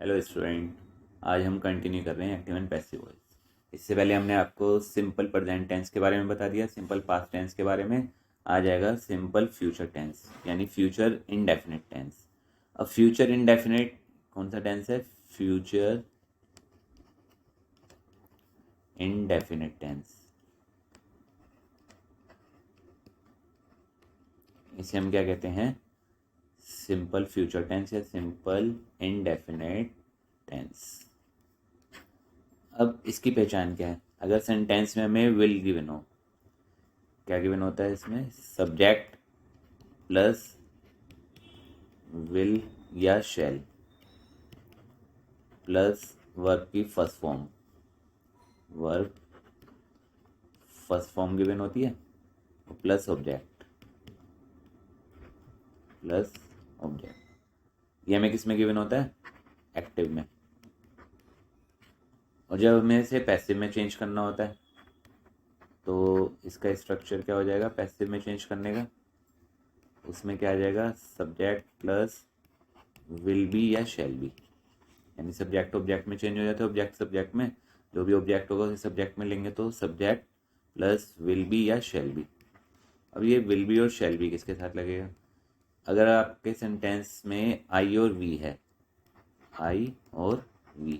Hello student, आज हम continue कर रहे हैं एक्टिव एंड पैसिव वॉइस। इससे पहले हमने आपको सिंपल प्रेजेंट टेंस के बारे में बता दिया, सिंपल पास्ट टेंस के बारे में। आ जाएगा सिंपल फ्यूचर टेंस यानी फ्यूचर इनडेफिनिट टेंस। अब फ्यूचर इनडेफिनिट कौन सा टेंस है? Future indefinite tense. इसे हम क्या कहते हैं? सिंपल फ्यूचर टेंस या सिंपल इनडेफिनिट टेंस। अब इसकी पहचान क्या है? अगर सेंटेंस में हमें विल गिवन हो, क्या गिवन होता है इसमें? सब्जेक्ट प्लस विल या शैल प्लस वर्ब की first form. Verb first form given होती है प्लस ऑब्जेक्ट। प्लस ऑब्जेक्ट ये हमें किस में गिवन होता है? एक्टिव में। और जब हमें इसे पैसिव में चेंज करना होता है तो इसका स्ट्रक्चर क्या हो जाएगा पैसिव में चेंज करने का? उसमें क्या आ जाएगा? सब्जेक्ट प्लस विल बी या शैल बी। यानी सब्जेक्ट ऑब्जेक्ट में चेंज हो जाता है, ऑब्जेक्ट सब्जेक्ट में। जो भी ऑब्जेक्ट होगा उसे सब्जेक्ट में लेंगे तो सब्जेक्ट प्लस विल बी या शैल बी। अब ये विल बी और शैल बी किसके साथ लगेगा? अगर आपके सेंटेंस में आई और वी है, आई और वी,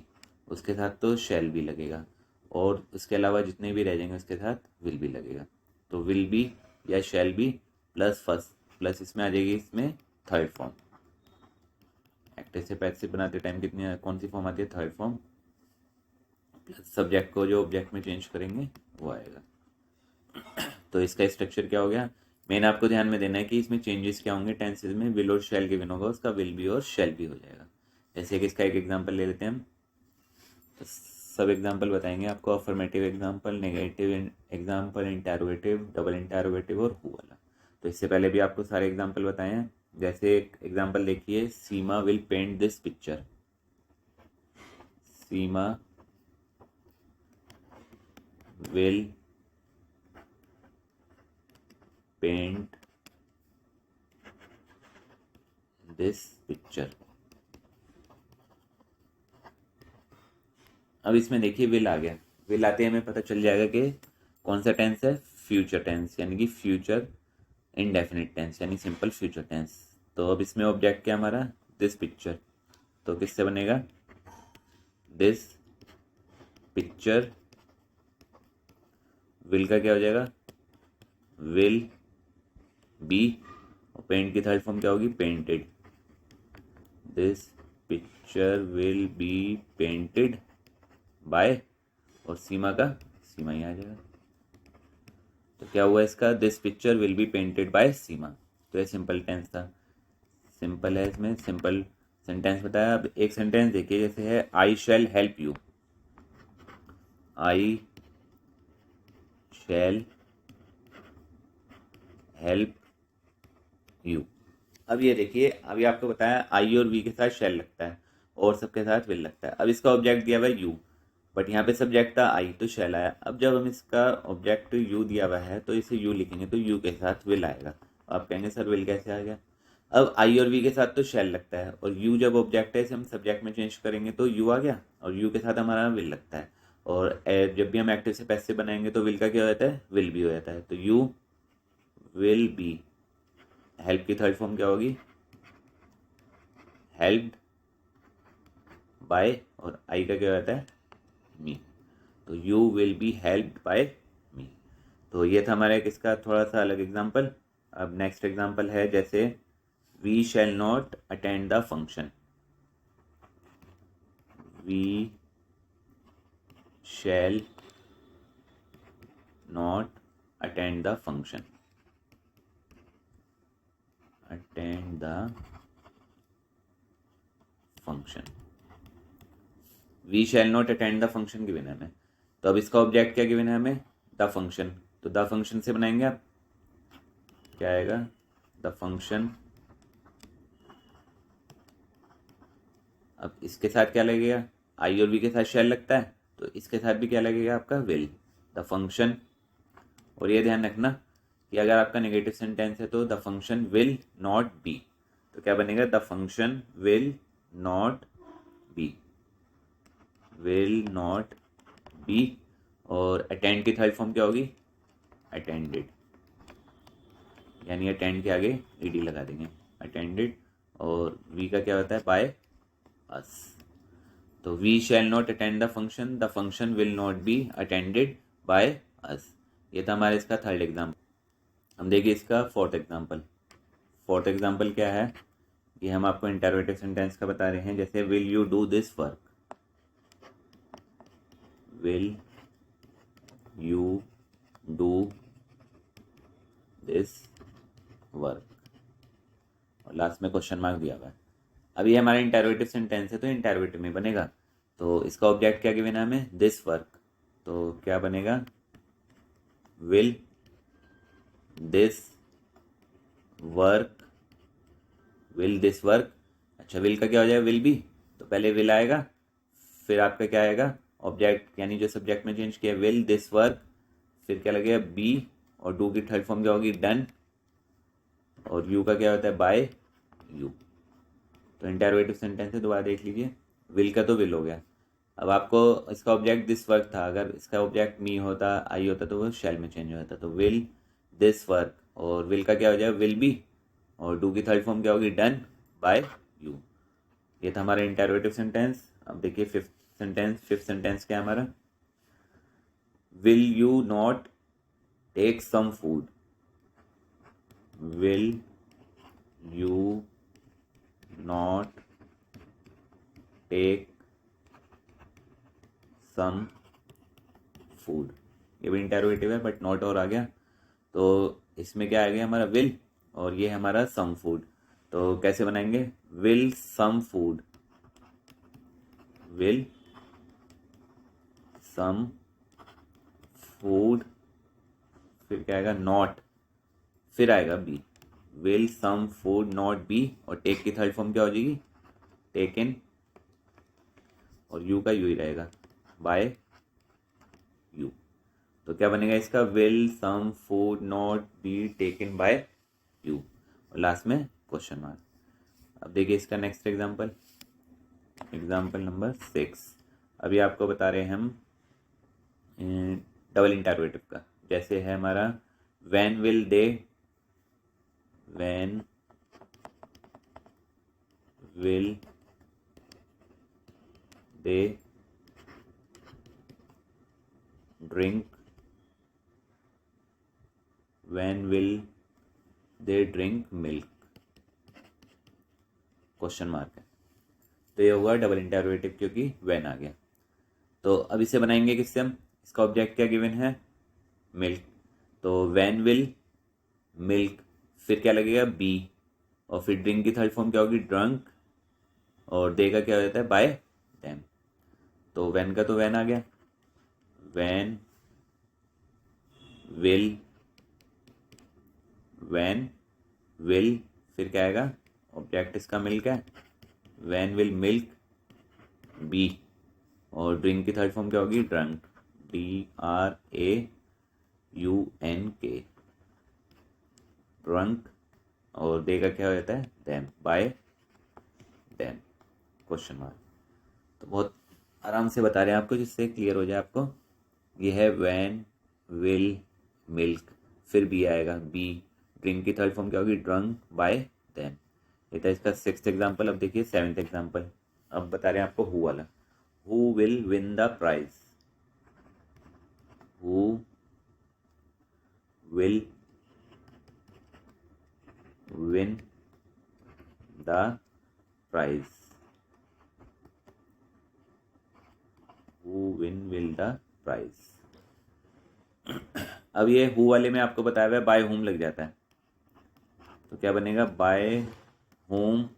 उसके साथ तो शैल बी लगेगा, और उसके अलावा जितने भी रह जाएंगे उसके साथ विल बी लगेगा। तो विल बी या shall be plus first plus इसमें आ जाएगी इसमें थर्ड फॉर्म। एक्टिव से पैसिव बनाते टाइम कितनी कौन सी फॉर्म आती है? Third form. प्लस सब्जेक्ट को जो ऑब्जेक्ट में चेंज करेंगे वो आएगा। तो इसका स्ट्रक्चर क्या हो गया? मेन आपको ध्यान में देना है कि इसमें चेंजेस क्या होंगे टेंसेज में। विल और शैल गिवन होगा, उसका विल बी और शैल बी हो जाएगा। जैसे कि इसका एक एग्जांपल ले लेते हैं हम। तो सब एग्जांपल बताएंगे आपको, affirmative example, negative example, interrogative, double interrogative और हु वाला। तो इससे पहले भी आपको सारे एग्जांपल बताए हैं। जैसे एक एग्जांपल देखिए, Seema will paint this picture. Seema will paint this picture. अब इसमें देखिए विल आ गया। विल आते ही हमें पता चल जाएगा कि कौन सा टेंस है? फ्यूचर टेंस यानी कि फ्यूचर इनडेफिनिट टेंस यानी सिंपल फ्यूचर टेंस। तो अब इसमें ऑब्जेक्ट क्या हमारा? This picture. तो किससे बनेगा? This picture. विल का क्या हो जाएगा? Will be. और पेंट की थर्ड फॉर्म क्या होगी? Painted. This picture will be painted bye, और सीमा का सीमा ही आ जाएगा। तो क्या हुआ इसका? This picture will be painted by Seema. तो ये सिंपल टेंस था। सिंपल है, इसमें सिंपल सेंटेंस बताया। अब एक सेंटेंस देखिए, जैसे है I shall help you. I shall help you. अब ये देखिए, अभी आपको बताया आई और वी के साथ शैल लगता है और सबके साथ विल लगता है। अब इसका ऑब्जेक्ट दिया हुआ है यू, बट यहाँ पे सब्जेक्ट था आई तो शैल आया। अब जब हम इसका ऑब्जेक्ट यू दिया हुआ है तो इसे यू लिखेंगे तो यू के साथ विल आएगा। आप कहेंगे सर विल कैसे आ गया? अब आई और वी के साथ तो शैल लगता है, और यू जब ऑब्जेक्ट है इसे हम सब्जेक्ट में चेंज करेंगे तो यू आ गया, और यू के साथ हमारा विल लगता है। और जब भी हम एक्टिव से पैसिव बनाएंगे तो विल का क्या हो जाता है? विल भी हो जाता है। तो यू विल बी। हेल्प की थर्ड फॉर्म क्या होगी? हेल्प्ड बाय, और आई का क्या हो जाता है? मी। तो you will be helped by me. तो ये था हमारा किसका थोड़ा सा अलग एग्जाम्पल। अब नेक्स्ट एग्जाम्पल है, जैसे we shall not attend the function. We shall not attend the function. Attend the function. We shall not attend the function given है हमें। तो अब इसका ऑब्जेक्ट क्या गिवन है हमें? The function. तो द फंक्शन से बनाएंगे आप, क्या आएगा? The function. अब इसके साथ क्या लगेगा? आई और वी के साथ शैल लगता है, तो इसके साथ भी क्या लगेगा आपका? विल। The function. और ये ध्यान रखना कि अगर आपका नेगेटिव सेंटेंस है तो the function will not B. तो क्या बनेगा? The function will not B, will not be. और अटेंड की थर्ड फॉर्म क्या होगी? अटेंडेड, यानी अटेंड के आगे ईडी लगा देंगे, अटेंडेड। और वी का क्या होता है? By us. तो we shall not attend the function will not be attended by us. ये था हमारे इसका थर्ड एग्जाम्पल। हम देखिए इसका फोर्थ एग्जाम्पल। फोर्थ एग्जाम्पल क्या है? ये हम आपको इंटरोगेटिव सेंटेंस का बता रहे हैं। जैसे will you do this work, will you do this work, और लास्ट में क्वेश्चन मार्क दिया हुआ है। अब ये हमारा इंटरोगेटिव सेंटेंस है तो इंटरोगेटिव में बनेगा। तो इसका ऑब्जेक्ट क्या गिवन है हमें? This work. तो क्या बनेगा? Will this work, will this work. अच्छा, विल का क्या हो जाएगा? Will be. तो पहले विल आएगा, फिर आपका क्या आएगा? ऑब्जेक्ट, यानी जो सब्जेक्ट में चेंज किया विल दिस वर्क, फिर क्या लगेगा? बी। और डू की थर्ड फॉर्म क्या होगी? डन। और यू का क्या होता है? By you. तो इंटरोगेटिव सेंटेंस है, दोबारा देख लीजिए। विल का तो विल हो गया। अब आपको इसका ऑब्जेक्ट दिस वर्क था, अगर इसका ऑब्जेक्ट मी होता, आई होता, तो वो शैल में चेंज हो जाता। तो विल दिस वर्क, और विल का क्या हो जाएगा? Will be. और डू की थर्ड फॉर्म क्या होगी? Done by you. ये था हमारा इंटरोगेटिव सेंटेंस। अब देखिए फिफ्थ सेंटेंस। फिफ्थ सेंटेंस क्या है हमारा? Will you not take some food, will you not take some food. ये भी इंटरोगेटिव है बट नॉट और आ गया, तो इसमें क्या आ गया हमारा? विल, और ये हमारा सम फूड। तो कैसे बनाएंगे? Will some food, will some food, फिर क्या आएगा? नॉट, फिर आएगा be. Will some food not be, और टेक की थर्ड फॉर्म क्या हो जाएगी? टेकन। और यू का यू ही रहेगा, बाय यू। तो क्या बनेगा इसका? Will some food not be taken by you, और लास्ट में क्वेश्चन मार्क। अब देखिए इसका नेक्स्ट एग्जांपल, एग्जांपल नंबर 6। अभी आपको बता रहे हैं हम डबल इंटरोगेटिव का। जैसे है हमारा when will they, when will they drink, when will they drink milk, question mark है। तो ये हुआ डबल इंटरोगेटिव क्योंकि व्हेन आ गया। तो अब इसे बनाएंगे किससे हम? इसका ऑब्जेक्ट क्या गिवन है? मिल्क। तो व्हेन विल मिल्क, फिर क्या लगेगा? बी। और फिर ड्रिंक की थर्ड फॉर्म क्या होगी? ड्रंक। और दे का क्या हो जाता है? Bye them. तो व्हेन का तो व्हेन आ गया, व्हेन विल, व्हेन विल, फिर क्या आएगा? ऑब्जेक्ट इसका मिल्क है, व्हेन विल मिल्क बी। और ड्रिंक की थर्ड फॉर्म क्या होगी? Drunk, DRAUNK, drunk. और दे का क्या हो जाता है? Them, bye them, question mark. तो बहुत आराम से बता रहे हैं आपको जिससे क्लियर हो जाए आपको। ये है व्हेन विल मिल्क, फिर बी आएगा, बी। ड्रिंक की थर्ड फॉर्म क्या होगी? Drunk by them. ये था इसका सिक्स्थ एग्जाम्पल। अब देखिए सेवेंथ एग्जाम्पल। अब बता रहे हैं आपको हु वाला। Who will win the prize, who will win the prize, who will the prize. अब ये हु वाले में आपको बताया हुआ है बाय होम लग जाता है, तो क्या बनेगा? By whom,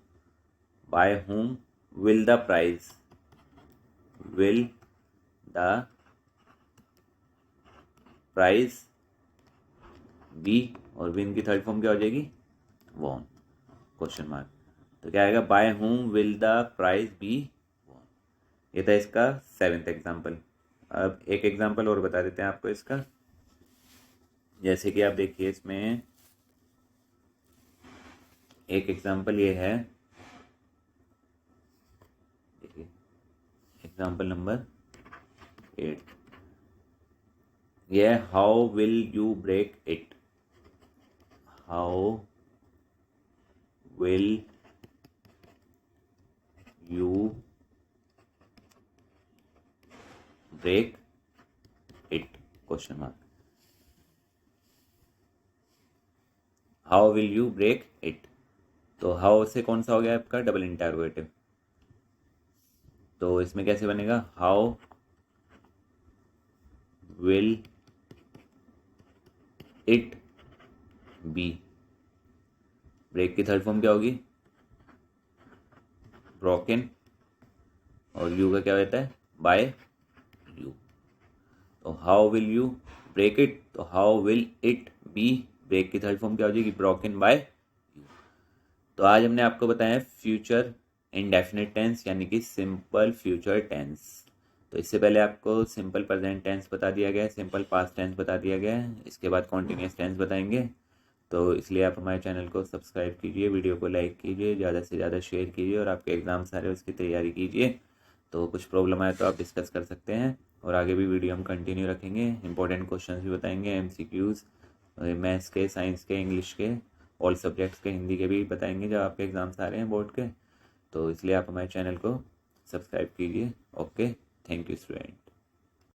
by whom will the prize, will the prize be. और विन की थर्ड फॉर्म क्या हो जाएगी? Won, question mark. तो क्या आएगा? By whom will the prize be won. ये था इसका सेवेंथ एग्जाम्पल। अब एक एग्जाम्पल और बता देते हैं आपको इसका। जैसे कि आप देखिए इसमें एक एग्जाम्पल ये है, देखिए एग्जाम्पल नंबर 8, ये how will you break it, how will you break it, question mark, how will you break it. तो हाउ से कौन सा हो गया आपका डबल इंटरोगेटिव, तो इसमें कैसे बनेगा, how will it be, break की थर्ड फॉर्म क्या होगी ब्रोकन, और यू का क्या रहता है बाय यू। तो how will you break it, तो how will it be, break की थर्ड फॉर्म क्या हो जाएगी ब्रोकन बाय यू। तो आज हमने आपको बताया फ्यूचर इंडेफिनिट टेंस यानी कि सिंपल फ्यूचर टेंस। तो इससे पहले आपको सिंपल प्रेजेंट टेंस बता दिया गया है, सिंपल पास्ट टेंस बता दिया गया है, इसके बाद कॉन्टिन्यूस टेंस बताएंगे। तो इसलिए आप हमारे चैनल को सब्सक्राइब कीजिए, वीडियो को लाइक कीजिए, ज़्यादा से ज़्यादा शेयर कीजिए और आपके एग्ज़ाम सारे उसकी तैयारी कीजिए। तो कुछ प्रॉब्लम आए तो आप डिस्कस कर सकते हैं और आगे भी वीडियो हम कंटिन्यू रखेंगे, इंपॉर्टेंट क्वेश्चंस भी बताएंगे, एमसीक्यूज़ मैथ्स के, साइंस के, इंग्लिश के, ऑल सब्जेक्ट्स के, हिंदी के भी बताएंगे जब आपके एग्ज़ाम्स आ रहे हैं बोर्ड के। तो इसलिए आप हमारे चैनल को सब्सक्राइब कीजिए। Okay, thank you student.